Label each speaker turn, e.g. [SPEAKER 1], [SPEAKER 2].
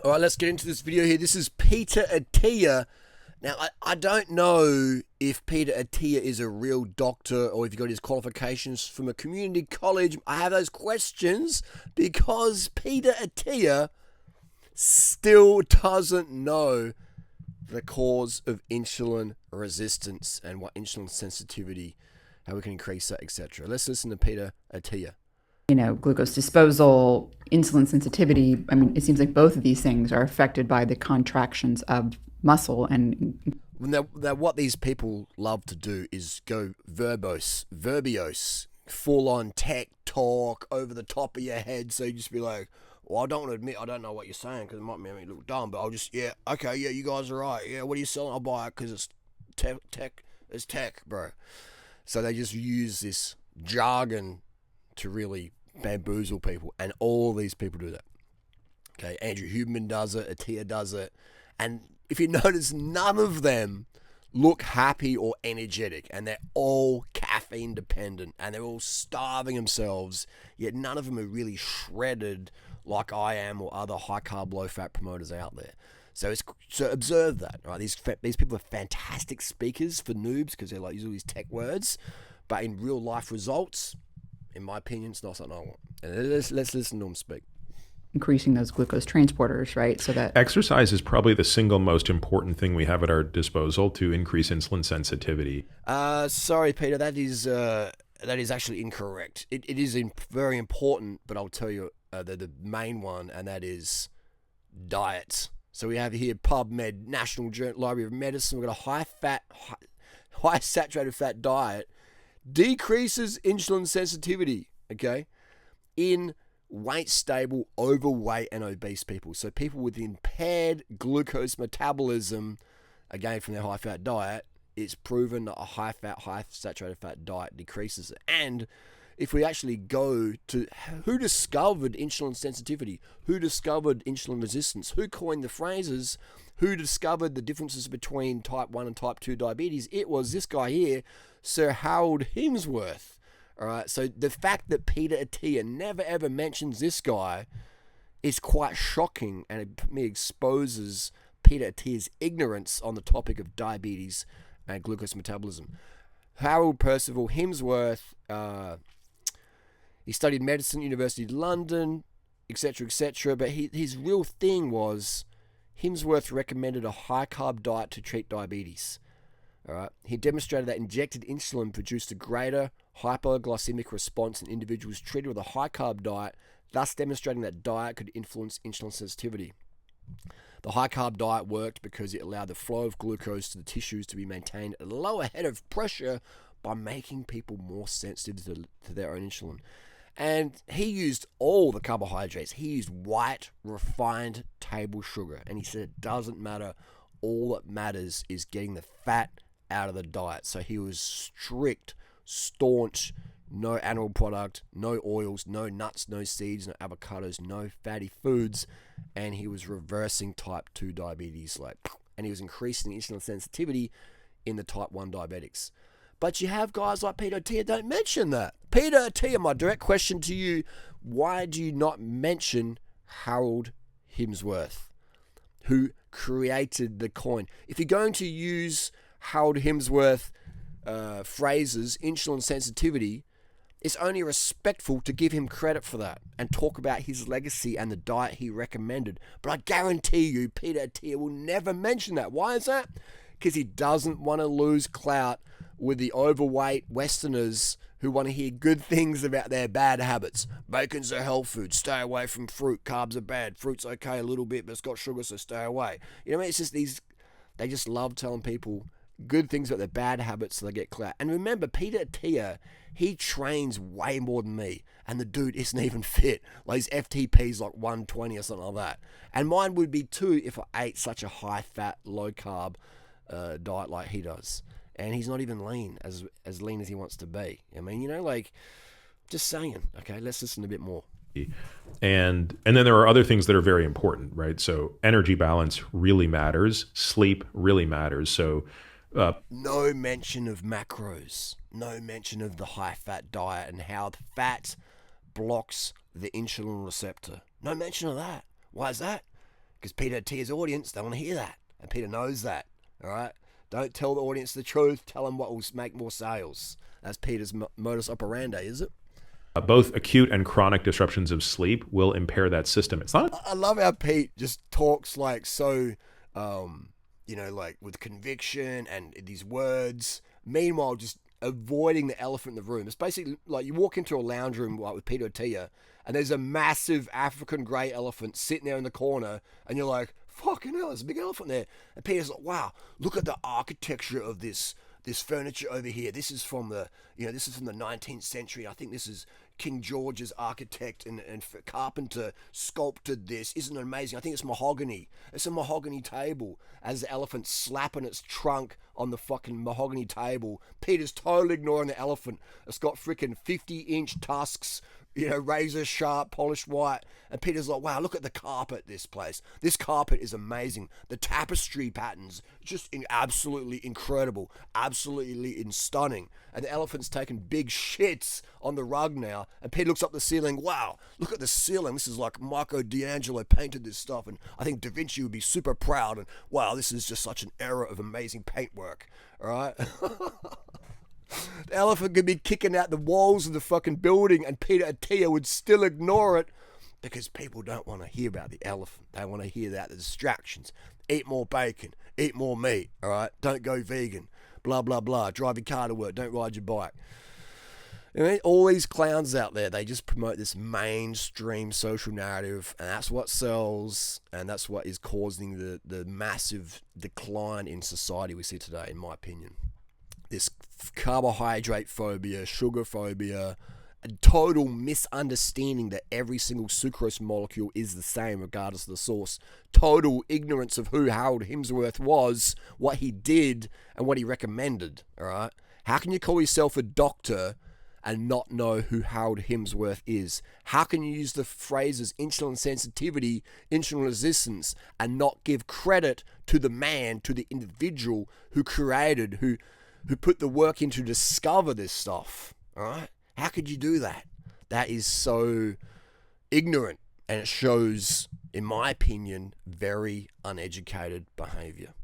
[SPEAKER 1] All right, let's get into this video here. This is Peter Attia. Now, I don't know if Peter Attia is a real doctor or if he got his qualifications from a community college. I have those questions because Peter Attia still doesn't know the cause of insulin resistance and what insulin sensitivity, how we can increase that, etc. Let's listen to Peter Attia.
[SPEAKER 2] Glucose disposal, insulin sensitivity. I mean, it seems like both of these things are affected by the contractions of muscle. And
[SPEAKER 1] Now, what these people love to do is go verbiose, full-on tech talk over the top of your head. So you just be like, well, I don't want to admit I don't know what you're saying because it might make me look dumb, but I'll just, yeah, okay, yeah, you guys are right. Yeah, what are you selling? I'll buy it because it's tech, bro. So they just use this jargon to really bamboozle people, and all these people do that. Okay, Andrew Huberman does it, Attia does it, and if you notice, none of them look happy or energetic, and they're all caffeine dependent, and they're all starving themselves, yet none of them are really shredded like I am or other high carb, low fat promoters out there. So observe that, right? These people are fantastic speakers for noobs because they like use all these tech words, but in real life results, in my opinion, it's not something I want. And let's listen to them speak.
[SPEAKER 2] increasing those glucose transporters, right? So that
[SPEAKER 3] Exercise is probably the single most important thing we have at our disposal to increase insulin sensitivity.
[SPEAKER 1] Sorry, Peter, that is actually incorrect. It is very important, but I'll tell you the main one, and that is diet. So we have here PubMed, National Library of Medicine. We've got a high saturated fat diet decreases insulin sensitivity, okay, in weight stable, overweight, and obese people. So people with impaired glucose metabolism, again from their high fat diet, it's proven that a high saturated fat diet decreases it. And if we actually go to who discovered insulin sensitivity, who discovered insulin resistance, who coined the phrases, who discovered the differences between type 1 and type 2 diabetes, it was this guy here, Sir Harold Hemsworth. All right, so the fact that Peter Attia never ever mentions this guy is quite shocking, and it exposes Peter Attia's ignorance on the topic of diabetes and glucose metabolism. Harold Percival Hemsworth, he studied medicine at University of London, etc., but his real thing was Hemsworth recommended a high-carb diet to treat diabetes. All right. He demonstrated that injected insulin produced a greater hypoglycemic response in individuals treated with a high-carb diet, thus demonstrating that diet could influence insulin sensitivity. The high-carb diet worked because it allowed the flow of glucose to the tissues to be maintained at a lower head of pressure by making people more sensitive to their own insulin. And he used all the carbohydrates. He used white, refined table sugar. And he said it doesn't matter. All that matters is getting the fat out of the diet. So he was strict, staunch, no animal product, no oils, no nuts, no seeds, no avocados, no fatty foods. And he was reversing type 2 diabetes. And he was increasing the insulin sensitivity in the type 1 diabetics. But you have guys like Peter Attia don't mention that. Peter Attia, my direct question to you, why do you not mention Harold Hemsworth, who created the coin? If you're going to use Harold Hemsworth phrases, insulin sensitivity, it's only respectful to give him credit for that and talk about his legacy and the diet he recommended. But I guarantee you, Peter Attia will never mention that. Why is that? Because he doesn't want to lose clout with the overweight Westerners who want to hear good things about their bad habits. Bacon's a health food. Stay away from fruit. Carbs are bad. Fruit's okay a little bit, but it's got sugar, so stay away. You know what I mean? It's just they just love telling people good things about their bad habits so they get clout. And remember, Peter Attia, he trains way more than me. And the dude isn't even fit. Like his FTP's like 120 or something like that. And mine would be too if I ate such a high fat, low carb diet like he does. And he's not even lean, as lean as he wants to be. I mean, just saying. Okay, let's listen a bit more.
[SPEAKER 3] And then there are other things that are very important, right? So energy balance really matters. Sleep really matters. So
[SPEAKER 1] no mention of macros. No mention of the high-fat diet and how the fat blocks the insulin receptor. No mention of that. Why is that? Because Peter Attia's audience, they want to hear that. And Peter knows that. All right? Don't tell the audience the truth. Tell them what will make more sales. That's Peter's modus operandi, is it?
[SPEAKER 3] Both acute and chronic disruptions of sleep will impair that system. It's not.
[SPEAKER 1] I love how Pete just talks like so, like with conviction and these words. Meanwhile, just avoiding the elephant in the room. It's basically like you walk into a lounge room like with Peter Attia, and there's a massive African grey elephant sitting there in the corner, and you're like, fucking hell, there's a big elephant there. And Peter's like, wow, look at the architecture of this furniture over here. This is from the 19th century. I think this is King George's architect and carpenter sculpted this. Isn't it amazing? I think it's mahogany. It's a mahogany table. As the elephant slapping its trunk on the fucking mahogany table, Peter's totally ignoring the elephant. It's got freaking 50-inch tusks, razor sharp, polished white. And Peter's like, wow, look at the carpet, this place. This carpet is amazing. The tapestry patterns, just absolutely incredible. Absolutely stunning. And the elephant's taking big shits on the rug now. And Peter looks up the ceiling. Wow, look at the ceiling. This is like Michelangelo painted this stuff. And I think Da Vinci would be super proud. And wow, this is just such an era of amazing paintwork. All right? The elephant could be kicking out the walls of the fucking building and Peter Attia would still ignore it because people don't want to hear about the elephant. They want to hear about the distractions. Eat more bacon. Eat more meat. All right? Don't go vegan. Blah, blah, blah. Drive your car to work. Don't ride your bike. All these clowns out there, they just promote this mainstream social narrative, and that's what sells, and that's what is causing the massive decline in society we see today, in my opinion. This carbohydrate phobia, sugar phobia, a total misunderstanding that every single sucrose molecule is the same regardless of the source. Total ignorance of who Harold Hemsworth was, what he did, and what he recommended. All right? How can you call yourself a doctor and not know who Harold Hemsworth is? How can you use the phrases insulin sensitivity, insulin resistance, and not give credit to the man, to the individual who created, who put the work in to discover this stuff? All right? How could you do that? That is so ignorant, and it shows, in my opinion, very uneducated behavior.